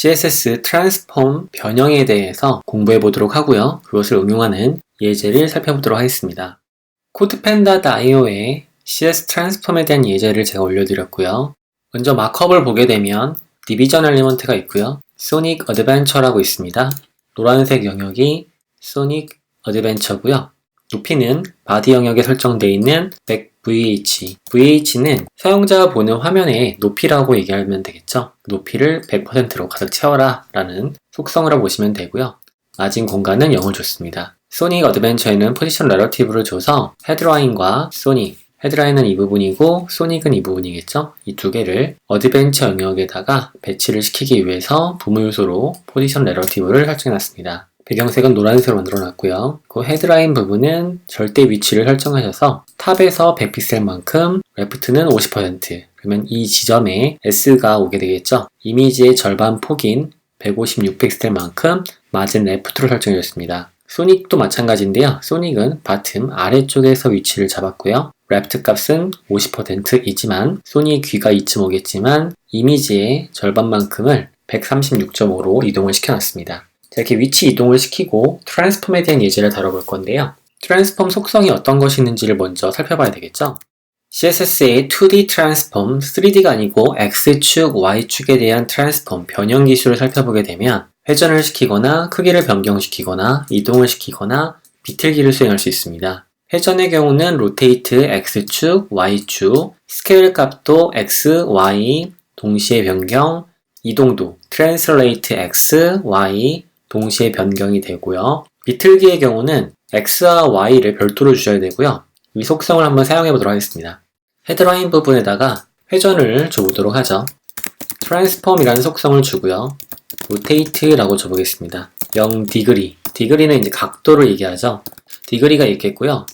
CSS 트랜스폼 변형에 대해서 공부해 보도록 하고요. 그것을 응용하는 예제를 살펴보도록 하겠습니다. CodePanda.io에 CS 트랜스폼에 대한 예제를 제가 올려드렸고요. 먼저 마크업을 보게 되면 디비전 엘리먼트가 있고요. 소닉 어드벤처라고 있습니다. 노란색 영역이 소닉 어드벤처고요. 높이는 바디 영역에 설정되어 있는 100VH. VH는 사용자가 보는 화면의 높이라고 얘기하면 되겠죠. 높이를 100%로 가득 채워라 라는 속성으로 보시면 되고요. 마진 공간은 0을 줬습니다. 소닉 어드벤처에는 포지션 레러티브를 줘서 헤드라인과 소닉, 헤드라인은 이 부분이고 소닉은 이 부분이겠죠. 이 두 개를 어드벤처 영역에다가 배치를 시키기 위해서 부무 요소로 포지션 레러티브를 설정해놨습니다. 배경색은 노란색으로 만들어놨고요. 그 헤드라인 부분은 절대 위치를 설정하셔서 탑에서 100픽셀만큼, 레프트는 50%. 그러면 이 지점에 S가 오게 되겠죠. 이미지의 절반 폭인 156픽셀만큼 마진 레프트로 설정해줬습니다. 소닉도 마찬가지인데요. 소닉은 바텀 아래쪽에서 위치를 잡았고요. 레프트 값은 50%이지만 소닉의 귀가 이쯤 오겠지만 이미지의 절반만큼을 136.5로 이동을 시켜놨습니다. 자, 이렇게 위치 이동을 시키고 트랜스폼에 대한 예제를 다뤄볼 건데요. 트랜스폼 속성이 어떤 것이 있는지를 먼저 살펴봐야 되겠죠. CSS의 2D 트랜스폼, 3D가 아니고 X축, Y축에 대한 트랜스폼, 변형 기술을 살펴보게 되면 회전을 시키거나 크기를 변경시키거나 이동을 시키거나 비틀기를 수행할 수 있습니다. 회전의 경우는 로테이트 X축, Y축, 스케일 값도 X, Y 동시에 변경, 이동도 트랜슬레이트 X, Y 동시에 변경이 되고요. 비틀기의 경우는 X와 Y를 별도로 주셔야 되고요. 이 속성을 한번 사용해 보도록 하겠습니다. 헤드라인 부분에다가 회전을 줘보도록 하죠. 트랜스폼이라는 속성을 주고요. 로테이트라고 줘보겠습니다. 0디그리. 디그리는 이제 각도를 얘기하죠. 디그리가 있겠고요.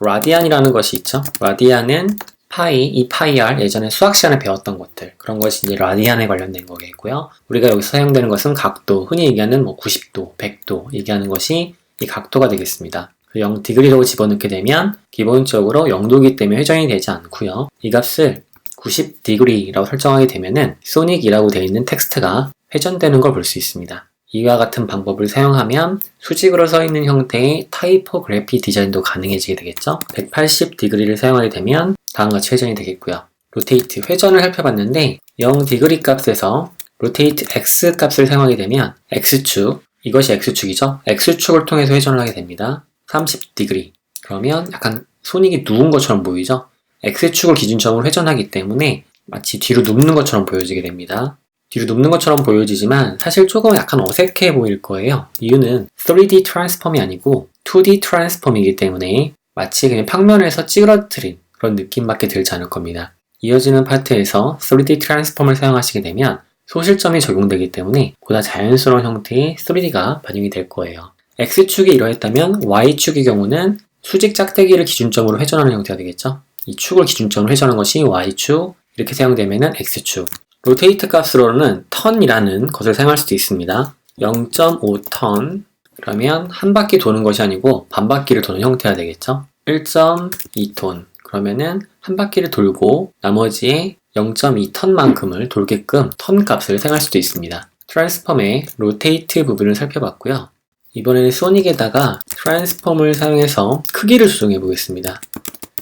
라디안이라는 것이 있죠. 라디안은 파이, 이 파이 R, 예전에 수학 시간에 배웠던 것들, 그런 것이 이제 라디안에 관련된 거겠고요. 우리가 여기서 사용되는 것은 각도, 흔히 얘기하는 90도, 100도 얘기하는 것이 이 각도가 되겠습니다. 0디그리라고 집어넣게 되면 기본적으로 0도이기 때문에 회전이 되지 않고요. 이 값을 90디그리라고 설정하게 되면은 소닉이라고 되어 있는 텍스트가 회전되는 걸 볼 수 있습니다. 이와 같은 방법을 사용하면 수직으로 서 있는 형태의 타이포그래피 디자인도 가능해지게 되겠죠. 180디그리를 사용하게 되면 다음과 같이 회전이 되겠고요. 로테이트, 회전을 살펴봤는데 0디그리 값에서 로테이트 X 값을 사용하게 되면 X축, 이것이 X축이죠. X축을 통해서 회전을 하게 됩니다. 30디그리. 그러면 약간 소닉이 누운 것처럼 보이죠. X축을 기준점으로 회전하기 때문에 마치 뒤로 눕는 것처럼 보여지게 됩니다. 뒤로 눕는 것처럼 보여지지만 사실 조금 약간 어색해 보일 거예요. 이유는 3D 트랜스폼이 아니고 2D 트랜스폼이기 때문에 마치 그냥 평면에서 찌그러뜨린 그런 느낌밖에 들지 않을 겁니다. 이어지는 파트에서 3D 트랜스폼을 사용하시게 되면 소실점이 적용되기 때문에 보다 자연스러운 형태의 3D가 반영이 될 거예요. X축이 이러했다면 Y축의 경우는 수직 짝대기를 기준점으로 회전하는 형태가 되겠죠. 이 축을 기준점으로 회전하는 것이 Y축, 이렇게 사용되면 X축. 로테이트 값으로는 턴이라는 것을 사용할 수도 있습니다. 0.5턴, 그러면 한 바퀴 도는 것이 아니고 반 바퀴를 도는 형태가 되겠죠. 1.2톤, 그러면은 한 바퀴를 돌고 나머지의 0.2턴만큼을 돌게끔 턴 값을 사용할 수도 있습니다. 트랜스폼의 로테이트 부분을 살펴봤고요. 이번에는 소닉에다가 트랜스폼을 사용해서 크기를 조정해 보겠습니다.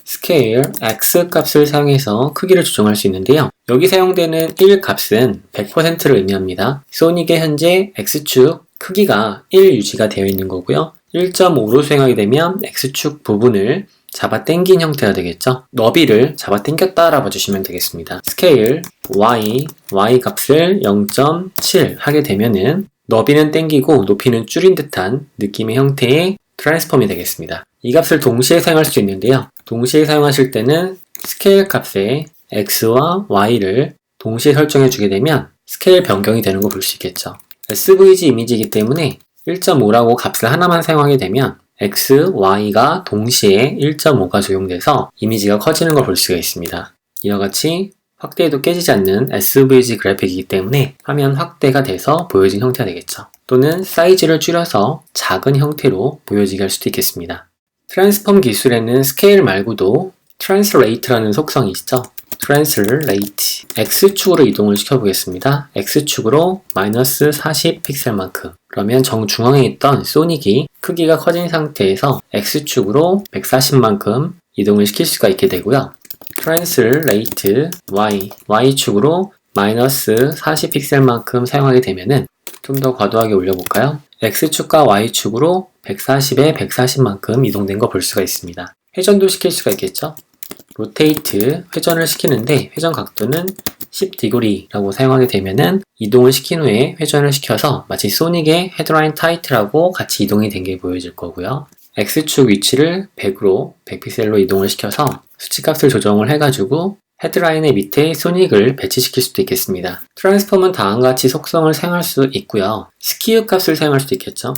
스케일 X 값을 사용해서 크기를 조정할 수 있는데요. 여기 사용되는 1 값은 100%를 의미합니다. 소닉의 현재 X축 크기가 1 유지가 되어 있는 거고요. 1.5로 수행하게 되면 X축 부분을 잡아 당긴 형태가 되겠죠. 너비를 잡아 당겼다라고 봐주시면 되겠습니다. 스케일 Y 값을 0.7 하게 되면은 너비는 당기고 높이는 줄인 듯한 느낌의 형태의 트랜스폼이 되겠습니다. 이 값을 동시에 사용할 수 있는데요. 동시에 사용하실 때는 스케일 값에 X와 Y를 동시에 설정해 주게 되면 스케일 변경이 되는 거 볼 수 있겠죠. SVG 이미지이기 때문에 1.5라고 값을 하나만 사용하게 되면 X, Y가 동시에 1.5가 적용돼서 이미지가 커지는 걸 볼 수가 있습니다. 이와 같이 확대해도 깨지지 않는 SVG 그래픽이기 때문에 화면 확대가 돼서 보여진 형태가 되겠죠. 또는 사이즈를 줄여서 작은 형태로 보여지게 할 수도 있겠습니다. 트랜스폼 기술에는 스케일 말고도 트랜슬레이트라는 속성이 있죠. translate X축으로 이동을 시켜보겠습니다. X축으로 마이너스 40 픽셀만큼. 그러면 정중앙에 있던 소닉이 크기가 커진 상태에서 X축으로 140만큼 이동을 시킬 수가 있게 되고요. translate Y축으로 마이너스 40 픽셀만큼 사용하게 되면은 좀 더 과도하게 올려볼까요? X축과 Y축으로 140에 140만큼 이동된 거 볼 수가 있습니다. 회전도 시킬 수가 있겠죠? rotate, 회전을 시키는데 회전 각도는 10degree라고 사용하게 되면은 이동을 시킨 후에 회전을 시켜서 마치 소닉의 헤드라인 타이틀하고 같이 이동이 된 게 보여질 거고요. X축 위치를 100으로 100픽셀로 이동을 시켜서 수치값을 조정을 해가지고 헤드라인의 밑에 소닉을 배치시킬 수도 있겠습니다. 트랜스폼은 다음과 같이 속성을 사용할 수 있고요. 스키우 값을 사용할 수도 있겠죠.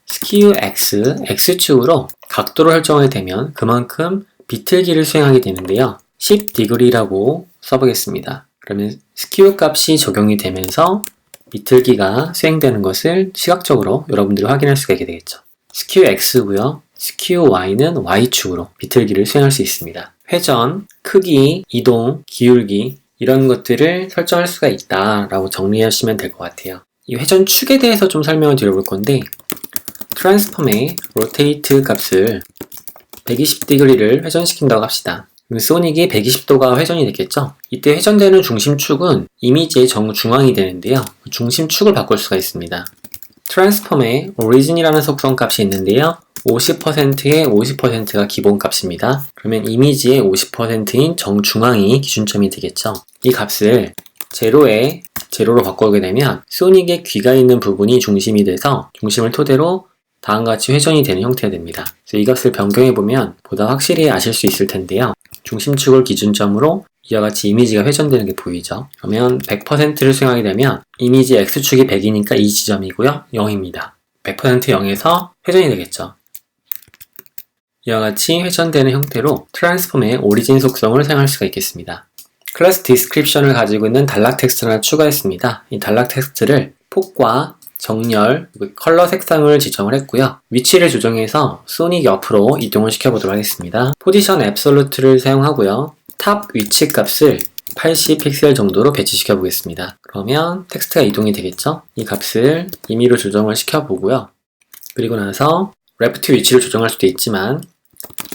스키우 X, X축으로 각도를 설정하게 되면 그만큼 비틀기를 수행하게 되는데요. 10degree라고 써보겠습니다. 그러면 스키우 값이 적용이 되면서 비틀기가 수행되는 것을 시각적으로 여러분들이 확인할 수가 있게 되겠죠. 스키우 X고요. 스키우 Y는 Y축으로 비틀기를 수행할 수 있습니다. 회전, 크기, 이동, 기울기 이런 것들을 설정할 수가 있다라고 정리하시면 될 것 같아요. 이 회전축에 대해서 좀 설명을 드려볼 건데 트랜스폼의 rotate 값을 120degree를 회전시킨다고 합시다. 그럼 소닉이 120도가 회전이 됐겠죠? 이때 회전되는 중심축은 이미지의 정중앙이 되는데요. 중심축을 바꿀 수가 있습니다. 트랜스폼의 origin이라는 속성 값이 있는데요. 50%의 50%가 기본값입니다. 그러면 이미지의 50%인 정중앙이 기준점이 되겠죠. 이 값을 제로로 바꾸게 되면 소닉의 귀가 있는 부분이 중심이 돼서 중심을 토대로 다음과 같이 회전이 되는 형태가 됩니다. 그래서 이 값을 변경해보면 보다 확실히 아실 수 있을 텐데요. 중심축을 기준점으로 이와 같이 이미지가 회전되는 게 보이죠. 그러면 100%를 수행하게 되면 이미지 X축이 100이니까 이 지점이고요. 0입니다. 100% 0에서 회전이 되겠죠. 이와 같이 회전되는 형태로 트랜스폼의 오리진 속성을 사용할 수가 있겠습니다. 클래스 디스크립션을 가지고 있는 단락 텍스트를 하나 추가했습니다. 이 단락 텍스트를 폭과 정렬, 컬러 색상을 지정을 했고요. 위치를 조정해서 소닉 옆으로 이동을 시켜보도록 하겠습니다. 포지션 앱솔루트를 사용하고요. 탑 위치 값을 80 픽셀 정도로 배치시켜 보겠습니다. 그러면 텍스트가 이동이 되겠죠? 이 값을 임의로 조정을 시켜보고요. 그리고 나서 레프트 위치를 조정할 수도 있지만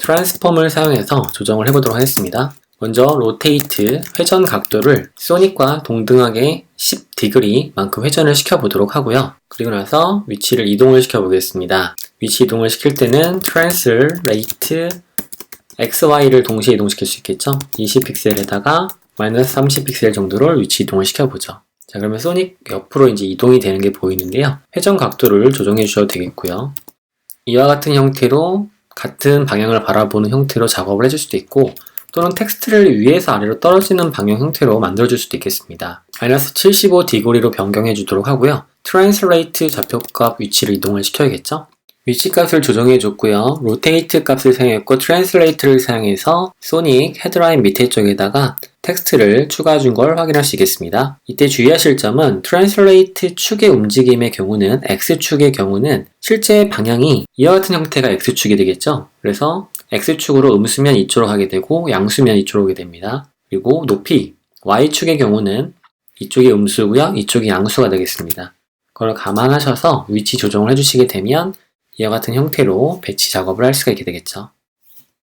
트랜스폼을 사용해서 조정을 해보도록 하겠습니다. 먼저 rotate, 회전 각도를 소닉과 동등하게 10° 만큼 회전을 시켜보도록 하고요. 그리고 나서 위치를 이동을 시켜보겠습니다. 위치 이동을 시킬 때는 translate X, Y를 동시에 이동시킬 수 있겠죠? 20픽셀에다가 마이너스 30픽셀 정도를 위치 이동을 시켜보죠. 자, 그러면 소닉 옆으로 이제 이동이 되는 게 보이는데요. 회전 각도를 조정해 주셔도 되겠고요. 이와 같은 형태로 같은 방향을 바라보는 형태로 작업을 해줄 수도 있고 또는 텍스트를 위에서 아래로 떨어지는 방향 형태로 만들어줄 수도 있겠습니다. 마이너스 75degree로 변경해 주도록 하고요. translate 좌표값 위치를 이동을 시켜야겠죠? 위치 값을 조정해 줬고요. rotate 값을 사용했고 translate를 사용해서 소닉 헤드라인 밑에 쪽에다가 텍스트를 추가해 준 걸 확인할 수 있겠습니다. 이때 주의하실 점은 translate 축의 움직임의 경우는 X축의 경우는 실제 방향이 이와 같은 형태가 X축이 되겠죠. 그래서 X축으로 음수면 이쪽으로 가게 되고 양수면 이쪽으로 오게 됩니다. 그리고 높이 Y축의 경우는 이쪽이 음수고요. 이쪽이 양수가 되겠습니다. 그걸 감안하셔서 위치 조정을 해주시게 되면 이와 같은 형태로 배치 작업을 할 수가 있게 되겠죠.